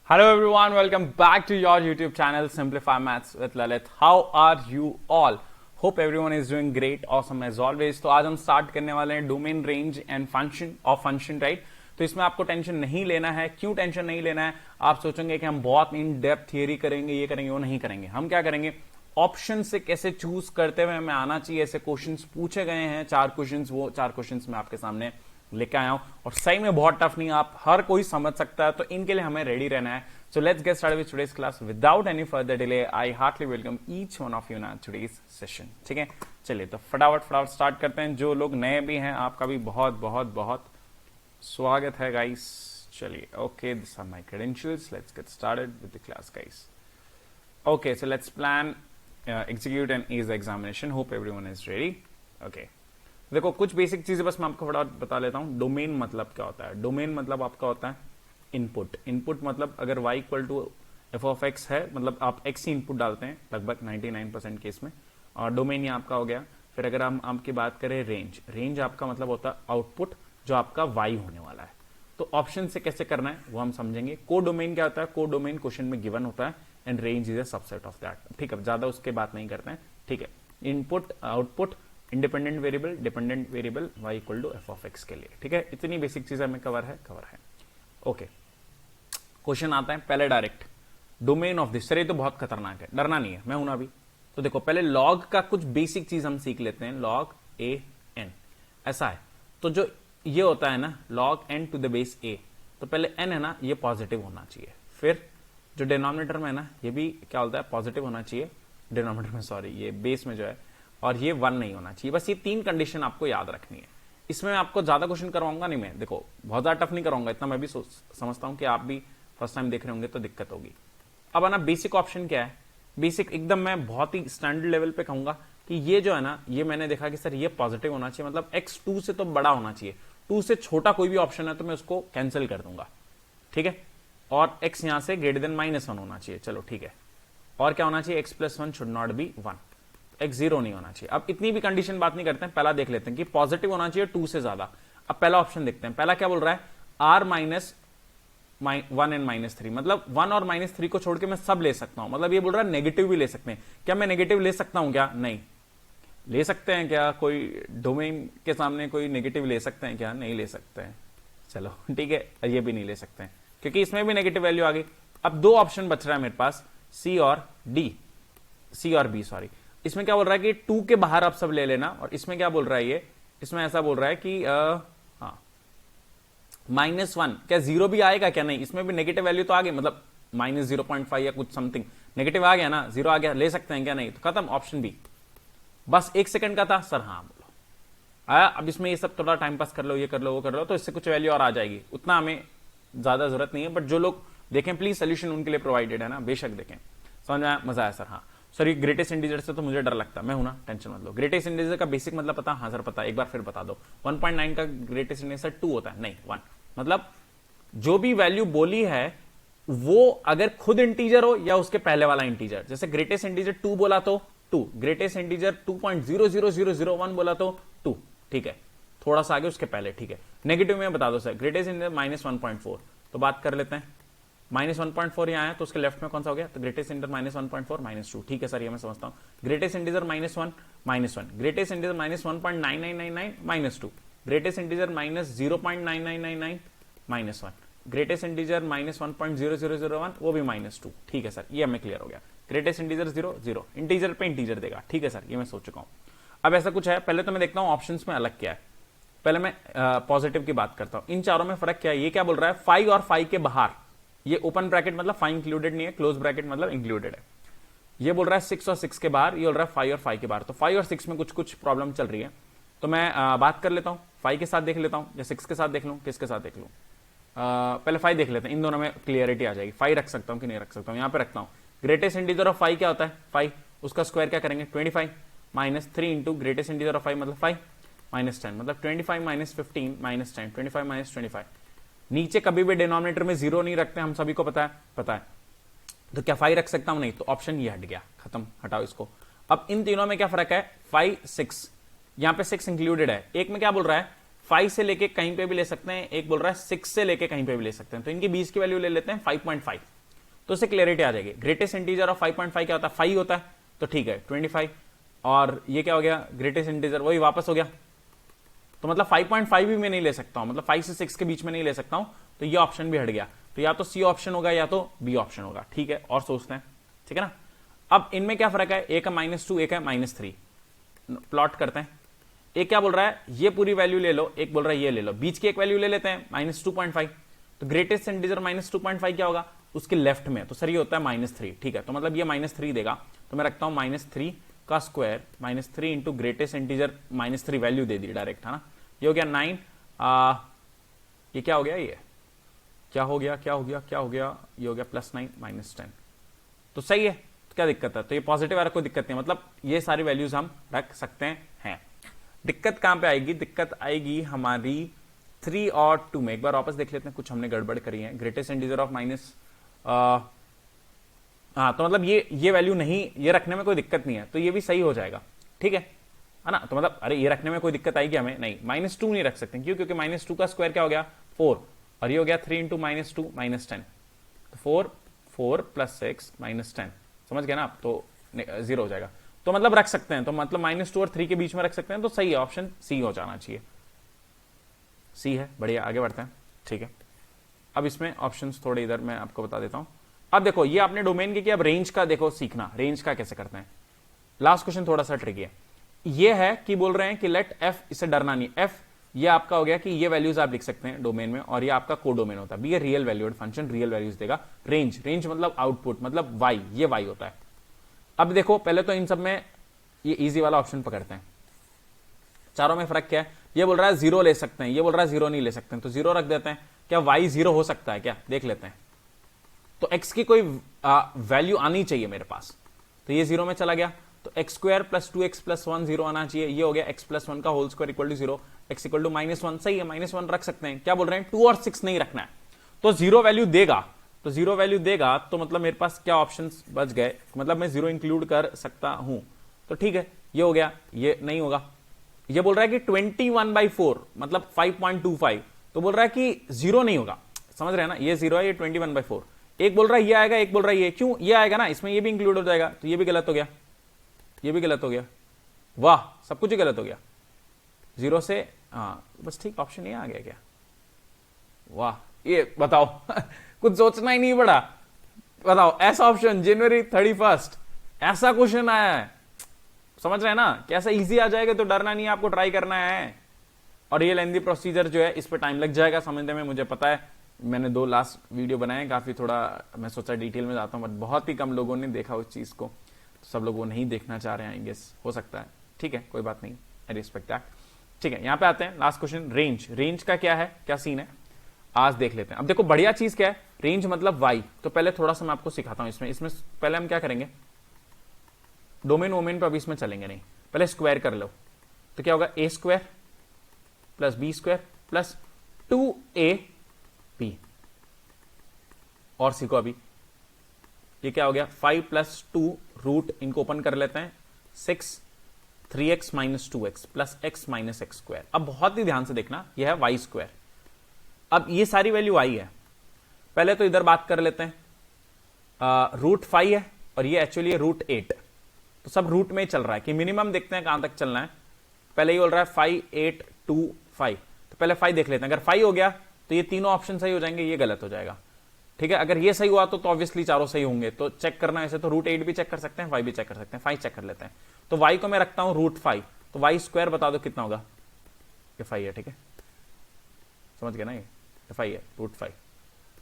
Hello everyone, welcome back to your YouTube channel Simplify Maths with Lalit. How are you all? Hope everyone is doing great, awesome as always. तो आज हम start करने वाले हैं domain range and function of function, right? तो इसमें आपको tension नहीं लेना है. क्यों टेंशन नहीं लेना है? आप सोचेंगे कि हम बहुत इन डेप्थ थियरी करेंगे, ये करेंगे, वो नहीं करेंगे. हम क्या करेंगे, ऑप्शन से कैसे चूज करते हुए हमें आना चाहिए. ऐसे क्वेश्चंस पूछे गए हैं, 4 क्वेश्चंस, वो 4 क्वेश्चंस मैं आपके सामने लेके आया हूं और सही में बहुत टफ नहीं, आप हर कोई समझ सकता है. तो इनके लिए हमें रेडी रहना है. So let's get started with today's class without any further delay. I heartily welcome each one of you na today's session. ठीक है, चलिए तो फटाफट स्टार्ट करते हैं. जो लोग नए भी हैं आपका भी बहुत बहुत बहुत स्वागत है गाइस. चलिए, okay, this are my credentials. Let's get started with the class guys. Okay, so let's plan, execute and ease the examination. Hope everyone is ready. Okay. देखो कुछ बेसिक चीजें बस मैं आपको फटाफट बता लेता हूं. डोमेन मतलब क्या होता है? डोमेन मतलब आपका होता है इनपुट. इनपुट मतलब अगर y equal to f of x है, मतलब आप x ही इनपुट डालते हैं लगभग 99% केस में, और डोमेन ये आपका हो गया. फिर अगर हम आपकी बात करें रेंज, रेंज आपका मतलब होता है आउटपुट जो आपका y होने वाला है. तो ऑप्शन से कैसे करना है वो हम समझेंगे. को डोमेन क्या होता है? को डोमेन क्वेश्चन में गिवन होता है and range is a subset of that. ठीक है, ज्यादा उसके बात नहीं करते हैं. ठीक है, input output independent variable dependent variable y equal to f of x के लिए. ठीक है, इतनी बेसिक चीजें हमें कवर है. ओके, क्वेश्चन आता है पहले direct domain of this. Sir ये तो बहुत खतरनाक है, डरना नहीं है, मैं हूं ना अभी. तो देखो पहले लॉग का कुछ बेसिक चीज हम सीख लेते हैं. लॉग ए एन ऐसा है. तो जो ये होता है ना log N to the base A, तो पहले एन है ना ये पॉजिटिव होना चाहिए. फिर जो डिनोमिनेटर में है ना ये भी क्या होता है, पॉजिटिव होना चाहिए. डिनोमिनेटर में सॉरी, ये बेस में जो है, और ये 1 नहीं होना चाहिए. बस ये 3 कंडीशन आपको याद रखनी है. इसमें मैं आपको ज्यादा क्वेश्चन करवाऊंगा नहीं. मैं देखो बहुत ज्यादा टफ नहीं कराऊंगा, इतना मैं भी समझता हूं कि आप भी फर्स्ट टाइम देख रहे होंगे तो दिक्कत होगी. अब है ना बेसिक ऑप्शन क्या है? बेसिक एकदम मैं बहुत ही स्टैंडर्ड लेवल पे कहूंगा कि ये जो है ना, ये मैंने देखा कि सर ये पॉजिटिव होना चाहिए, मतलब x 2 से तो बड़ा होना चाहिए. 2 से छोटा कोई भी ऑप्शन है तो मैं उसको कैंसिल कर दूंगा. ठीक है, और x यहां से ग्रेटर देन -1 होना चाहिए. चलो ठीक है, और क्या होना चाहिए? x + 1 should not be 1. x 0 नहीं होना चाहिए. अब इतनी भी कंडीशन बात नहीं करते हैं, पहला देख लेते हैं कि पॉजिटिव होना चाहिए 2 से ज्यादा. अब पहला ऑप्शन देखते हैं. पहला क्या बोल रहा है? r -1 एंड -3, मतलब 1 और -3 को छोड़ के मैं सब ले सकता हूं. मतलब ये बोल रहा है नेगेटिव भी ले सकते हैं. क्या मैं नेगेटिव ले सकता हूं? क्या नहीं ले सकते हैं? क्या कोई डोमेन के सामने कोई नेगेटिव ले सकते हैं? क्या नहीं ले सकते हैं. चलो ठीक है, ये भी नहीं ले सकते हैं क्योंकि इसमें भी नेगेटिव वैल्यू आ गई. अब 2 ऑप्शन बच रहा है मेरे पास, सी और बी सॉरी. इसमें क्या बोल रहा है कि 2 के बाहर आप सब ले लेना, और इसमें क्या बोल रहा है, ये इसमें ऐसा बोल रहा है कि -1. क्या 0 भी आएगा? क्या नहीं, इसमें भी नेगेटिव वैल्यू तो आ गई, मतलब -0.5 या कुछ समथिंग नेगेटिव आ गया ना, 0 आ गया, ले सकते हैं क्या? नहीं. तो खत्म, ऑप्शन बी. बस 1 सेकंड का था सर. हाँ बोलो आया. अब इसमें ये सब थोड़ा टाइम पास कर लो, ये कर लो, वो कर लो, तो इससे कुछ वैल्यू और आ जाएगी. उतना हमें ज्यादा जरूरत नहीं है, बट जो लोग देखें प्लीज, सोल्यूशन उनके लिए प्रोवाइडेड है ना, बेशक देखें. समझ में आया? मजा आया सर? हाँ सर, ये ग्रेटेस्ट इंटीजर से तो मुझे डर लगता है. मैं हूं ना, टेंशन मत लो. ग्रेटेस्ट इंटीजर का बेसिक मतलब पता? हाँ सर पता. एक बार फिर बता दो. 1.9 का ग्रेटेस्ट इंटीजर 2 होता है, नहीं 1. मतलब जो भी वैल्यू बोली है वो अगर खुद इंटीजर हो या उसके पहले वाला इंटीजर. जैसे ग्रेटेस्ट इंटीजर 2 बोला तो 2, ग्रेटेस्ट इंटीजर 2.00001 बोला तो 2. ठीक है, थोड़ा सा आगे उसके पहले. ठीक है, नेगेटिव में बता दो सर. ग्रेटेस्ट इंटीजर -1.4, तो बात कर लेते हैं. -1.4 यहां है तो उसके लेफ्ट में कौन सा हो गया? तो ग्रेटेस्ट इंटीजर -1.4 -2. ठीक है सर, ये मैं समझता हूं. Greatest integer -1, greatest integer -1.9999 -2, greatest integer -0.9999 -1, greatest integer -1.0001 वो भी -2. ठीक है सर, ये हमें क्लियर हो गया. ग्रेटेस्ट इंटीजर 0 इंटीजर पे इंटीजर देगा. ठीक है सर, ये मैं सोच चुका हूं. अब ऐसा कुछ है, पहले तो मैं देखता हूं ऑप्शंस में अलग क्या है. पहले मैं पॉजिटिव की बात करता हूं. इन चारों में फर्क क्या है? ये क्या बोल रहा है? 5 और 5 के बाहर, ये ओपन ब्रैकेट मतलब 5 इंक्लूडेड नहीं है, क्लोज ब्रैकेट मतलब इंक्लूडेड है. ये बोल रहा है 6 और 6 के बाहर, ये बोल रहा है 5 और 5 के बाहर. तो 5 और 6 में कुछ प्रॉब्लम चल रही है, तो मैं बात कर लेता हूं. 5 के साथ देख लेता हूं या 6 के साथ देख लूं, किसके साथ देख लूं? पहले 5 देख लेते हैं, इन दोनों में क्लियरिटी आ जाएगी. 5 रख सकता हूं कि नहीं रख सकता हूं? यहां पे रखता हूं. ग्रेटेस्ट इंटीजर ऑफ 5 क्या होता है? 5. उसका स्क्वायर क्या करेंगे? 25 -3 इंटू ग्रेटेस्ट इंटीजर ऑफ 5 मतलब 5 -10, मतलब 25 - 15 -10, 25 - 25. नीचे कभी भी डिनोमिनेटर में 0 नहीं रखते, हम सभी को पता है. तो क्या 5 रख सकता हूं? नहीं. तो ऑप्शन ये हट गया, खत्म, हटाओ इसको. अब इन तीनों में क्या फर्क है? 5 6, यहां पे 6 इंक्लूडेड है. एक में क्या बोल रहा है? 5 से लेके कहीं पे भी ले सकते हैं, एक बोल रहा है 6 से लेके कहीं पे भी ले सकते हैं. तो इनकी बीच की वैल्यू ले लेते हैं 5.5. तो उससे क्लियरिटी आ जाएगी। ग्रेटेस्ट इंटीजर ऑफ 5.5 क्या होता है, 5 होता है, तो ठीक है 25। और ये क्या हो गया, ग्रेटेस्ट इंटीजर वही वापस हो गया, तो मतलब 5.5 भी मैं नहीं ले सकता हूं, मतलब 5 से 6 के बीच में नहीं ले सकता हूं, तो ये ऑप्शन भी हट गया। तो या तो सी ऑप्शन होगा या तो बी ऑप्शन होगा। ठीक है, और सोचते हैं, ठीक है ना। अब इनमें क्या फर्क है, एक है -2, एक है -3। प्लॉट करते हैं। एक क्या बोल रहा है, ये पूरी वैल्यू ले लो, एक बोल रहा है ये ले लो, बीच की एक वैल्यू ले लेते हैं -2.5। तो ग्रेटेस्ट इंटीजर -2.5 क्या होगा, उसके लेफ्ट में, तो सर ये होता है -3। ठीक है, तो मतलब ये -3 देगा, तो मैं रखता हूं -3 का square, -3 into greatest integer -3 value दे दी डायरेक्ट, है ना। ये हो गया 9, ये क्या हो गया, ये क्या हो गया, क्या हो गया, क्या हो गया, ये हो गया +9 -10। तो सही है, तो क्या दिक्कत है, तो ये पॉजिटिव वाला कोई दिक्कत नहीं, मतलब ये सारी वैल्यूज हम रख सकते हैं। दिक्कत कहां पे आएगी, दिक्कत आएगी हमारी 3 और 2 में। एक बार वापस देख लेते हैं, कुछ हमने गड़बड़ करी है। ग्रेटेस्ट इंटीजर ऑफ हाँ, तो मतलब ये वैल्यू नहीं, ये रखने में कोई दिक्कत नहीं है, तो ये भी सही हो जाएगा। ठीक है ना, तो मतलब अरे ये रखने में कोई दिक्कत आएगी हमें, नहीं। -2 नहीं रख सकते, क्यों, क्योंकि -2 का स्क्वायर क्या हो गया 4, और ये हो गया 3 इंटू -2 -10, तो 4 + 6 -10, समझ गया ना आप, तो 0 हो जाएगा। तो मतलब रख सकते हैं, तो मतलब -2 और 3 के बीच में रख सकते हैं, तो सही है, ऑप्शन सी हो जाना चाहिए। सी है, बढ़िया, आगे बढ़ते हैं। ठीक है, अब इसमें ऑप्शंस थोड़े इधर मैं आपको बता देता हूं। अब देखो, ये आपने डोमेन के, अब रेंज का देखो सीखना, रेंज का कैसे करते हैं। लास्ट क्वेश्चन थोड़ा सा ट्रिकी है। ये है कि बोल रहे हैं कि लेट एफ, इससे डरना नहीं, एफ ये आपका हो गया कि ये वैल्यूज आप लिख सकते हैं डोमेन में, और ये आपका कोडोमेन होता है। Be a real valued function, real values देगा। रेंज, रेंज मतलब आउटपुट, मतलब वाई, ये वाई होता है। अब देखो, पहले तो इन सब में ये इजी वाला ऑप्शन पकड़ते हैं। चारों में फर्क क्या है, ये बोल रहा है 0 ले सकते हैं, ये बोल रहा है 0 नहीं ले सकते हैं, तो 0 रख देते हैं। क्या y 0 हो सकता है क्या, देख लेते हैं। तो x की कोई वैल्यू आनी चाहिए मेरे पास, तो ये 0 में चला गया, तो x² + 2x + 1 0 आना चाहिए। ये हो गया x + 1 का whole square equal to 0, x equal to -1, सही है, -1 रख सकते हैं। क्या बोल रहे हैं, 2 और 6 नहीं रखना है, तो 0 वैल्यू देगा, तो 0 वैल्यू देगा, तो मतलब मेरे पास क्या ऑप्शन बच गए, मतलब मैं 0 इंक्लूड कर सकता हूं, तो ठीक है, ये हो गया। ये नहीं होगा, ये बोल रहा है कि 21/4 मतलब 5.25, तो बोल रहा है कि 0 नहीं होगा, समझ रहे हैं ना, ये 0 है, ये 21/4। एक बोल रहा है ये आएगा, एक बोल रहा है ये, क्यों ये आएगा ना, इसमें ये भी इंक्लूड हो जाएगा, तो ये भी गलत हो गया, ये भी गलत हो गया, वाह सब कुछ ही गलत हो गया। 0 से बस ठीक, ऑप्शन ये आ गया क्या, वाह, ये बताओ कुछ सोचना ही नहीं पड़ा, बताओ ऐसा ऑप्शन जनवरी 31 ऐसा क्वेश्चन आया है, समझ रहे हैं ना, कैसा इजी आ जाएगा, तो डरना नहीं है, आपको ट्राई करना है। और ये लेंदी प्रोसीजर जो है, इस पे टाइम लग जाएगा समझने में, मुझे पता है, मैंने 2 लास्ट वीडियो बनाए, काफी थोड़ा मैं सोचा डिटेल में जाता हूं, बट बहुत ही कम लोगों ने देखा उस चीज को, तो सब लोग वो नहीं देखना चाह रहे हैं, आई गेस, हो सकता है। ठीक है, कोई बात नहीं, आई रिस्पेक्ट दैट। ठीक है, यहां पे आते हैं, लास्ट क्वेश्चन, रेंज। रेंज का क्या है, क्या सीन है, आज देख लेते हैं। अब देखो, बढ़िया चीज क्या है, रेंज मतलब वाई। तो पहले थोड़ा सा मैं आपको सिखाता हूं इसमें पहले हम क्या करेंगे, डोमेन वोमेन पर अभी इसमें चलेंगे नहीं, पहले स्क्वायर कर लो, तो क्या होगा, a² + b² + 2ab, और सीखो अभी, ये क्या हो गया, 5 + 2 रूट, इनको ओपन कर लेते हैं, 6 3x - 2x + x - x²। अब बहुत ही ध्यान से देखना, यह है y²। अब ये सारी वैल्यू आई है, पहले तो इधर बात कर लेते हैं, √5 है, और ये एक्चुअली है √8, तो सब रूट में चल रहा है, कि मिनिमम देखते हैं कहां तक चलना है। पहले ही बोल रहा है 5 8 2 5, तो पहले 5 देख लेते हैं, अगर 5 हो गया तो ये तीनों ऑप्शन सही हो जाएंगे, ये गलत हो जाएगा। ठीक है, अगर ये सही हुआ तो ऑब्वियसली चारों सही होंगे, तो चेक करना ऐसे, तो √8 भी चेक कर सकते हैं, 5 भी चेक कर सकते हैं, 5 चेक कर लेते हैं। तो y को मैं रखता हूं √5, तो y² बता दो कितना होगा, ये 5 है, ठीक है, समझ गया ना, ये 5 है, √5,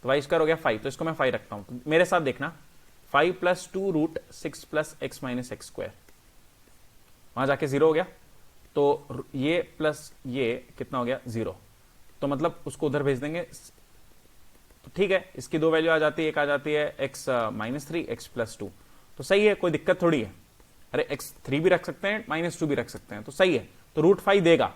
तो y² हो गया 5, तो इसको मैं 5 रखता हूं, तो मेरे साथ देखना, 5 + 2 √6 + x - x², वहां जाके 0 हो गया, तो ये प्लस ये कितना हो गया, 0, तो मतलब उसको उधर भेज देंगे, तो ठीक है, इसकी 2 वैल्यू आ जाती है, एक आ जाती है x - 3 x + 2, तो सही है, कोई दिक्कत थोड़ी है, अरे x3 भी रख सकते हैं, -2 भी रख सकते हैं, तो सही है, तो √5 देगा,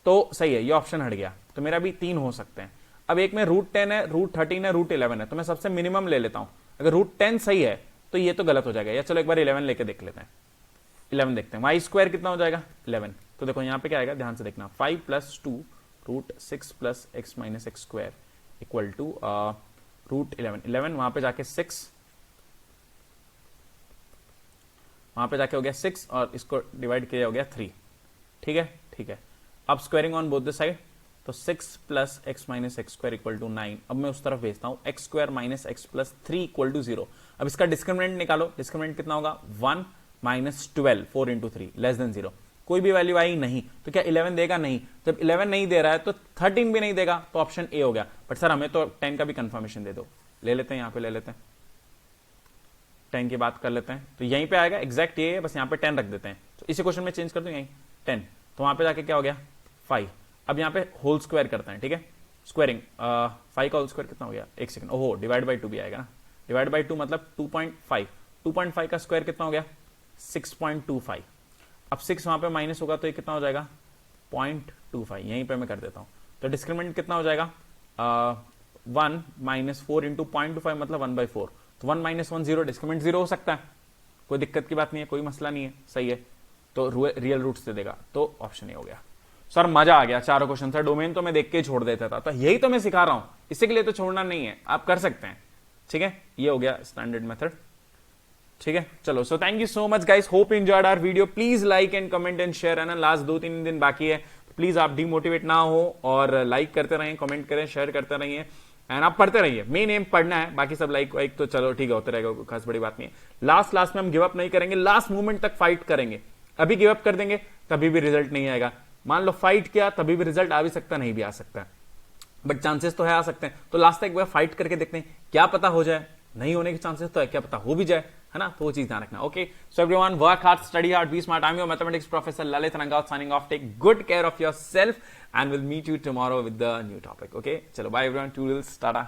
तो सही है, ये ऑप्शन हट गया, तो मेरा भी 3 हो सकते हैं। अब एक में √10 है, √13 है, √11 है, तो मैं सबसे मिनिमम ले लेता हूं, अगर √10 सही है तो ये तो गलत हो जाएगा, या चलो एक बार 11 लेके देख लेते हैं, 11 देखते हैं, y² कितना हो जाएगा 11, तो देखो यहां पे क्या आएगा, ध्यान से देखना, 5 + 2 √6 + x - x² इक्वल टू √11 वहां पे जाके 6, वहां पे जाके हो गया 6 और इसको डिवाइड किया हो गया 3। ठीक है, ठीक है। अब squaring on both the side, तो 6 plus x minus x square equal to 9। अब मैं उस तरफ भेजता हूं, x square minus x plus 3 equal to 0। अब इसका डिस्क्रिमिनेंट निकालो, डिस्क्रिमिनेंट कितना होगा 1 माइनस 12, 4 इंटू 3 लेस देन 0। कोई भी वैल्यू आई नहीं तो क्या 11 देगा? नहीं। जब 11 नहीं दे रहा है तो 13 भी नहीं देगा, तो ऑप्शन ए हो गया। बट सर हमें तो 10 का भी कंफर्मेशन दे दो, ले लेते हैं, यहां पे ले लेते हैं, 10 की बात कर लेते हैं। तो यहीं पे आएगा एग्जैक्ट ये है, बस यहां पे 10 रख देते हैं। तो इसी क्वेश्चन में चेंज कर दूं यहीं 10, तो वहां पे जाके क्या हो गया 5। अब यहां पे होल स्क्वायर करते हैं, ठीक है, स्क्वायरिंग 5 का होल स्क्वायर कितना हो गया, एक सेकंड, ओहो डिवाइड बाई 2 भी आएगा ना, डिवाइड बाई 2 मतलब 2.5, 2.5 का स्क्वायर कितना हो गया 6.25। अब 6 वहां पे माइनस होगा तो ये कितना हो जाएगा 0.25, यहीं पे मैं कर देता हूं। तो डिस्क्रिमिनेंट कितना हो जाएगा 1 माइनस 4 इंटू 0.25 मतलब 1/4, तो 1 माइनस 1 0, डिस्क्रिमिनेंट 0 हो सकता है, कोई दिक्कत की बात नहीं है, कोई मसला नहीं है, सही है। तो रियल रूट्स दे देगा, तो ऑप्शन ए हो गया। सर मजा आ गया, चारों क्वेश्चन। सर डोमेन तो मैं देख के छोड़ देता था, तो यही तो मैं सिखा रहा हूं, इसी के लिए तो छोड़ना नहीं है, आप कर सकते हैं। ठीक है, ये हो गया स्टैंडर्ड मेथड। ठीक है, चलो, so thank you so much guys, hope enjoyed our video. Please like and comment and share, है ना, लास्ट 2-3 दिन बाकी है, प्लीज आप डिमोटिवेट ना हो और लाइक करते रहिए, कमेंट करें, शेयर करते रहिए एंड आप पढ़ते रहिए। मेन एम पढ़ना है, बाकी सब लाइक वाइक तो चलो ठीक है होते रहेगा, खास बड़ी बात नहीं है। लास्ट में हम गिव अप नहीं करेंगे, लास्ट मोमेंट तक फाइट करेंगे। अभी गिव अप कर देंगे तभी भी रिजल्ट नहीं आएगा। मान लो फाइट किया तभी भी रिजल्ट आ भी सकता, नहीं भी आ सकता, बट चांसेस तो है आ सकते हैं। तो लास्ट तक एक बार फाइट करके देखते हैं, क्या पता हो जाए, नहीं होने के चांसेस तो है, क्या पता हो भी जाए, है ना, तो वो चीज ध्यान रखना। Okay, so everyone, work hard, study hard, be smart. I am your mathematics professor Lalit Rangawat signing off. Take good care of yourself and will meet you tomorrow with the new topic. Okay, चलो bye everyone, toodles, Tata.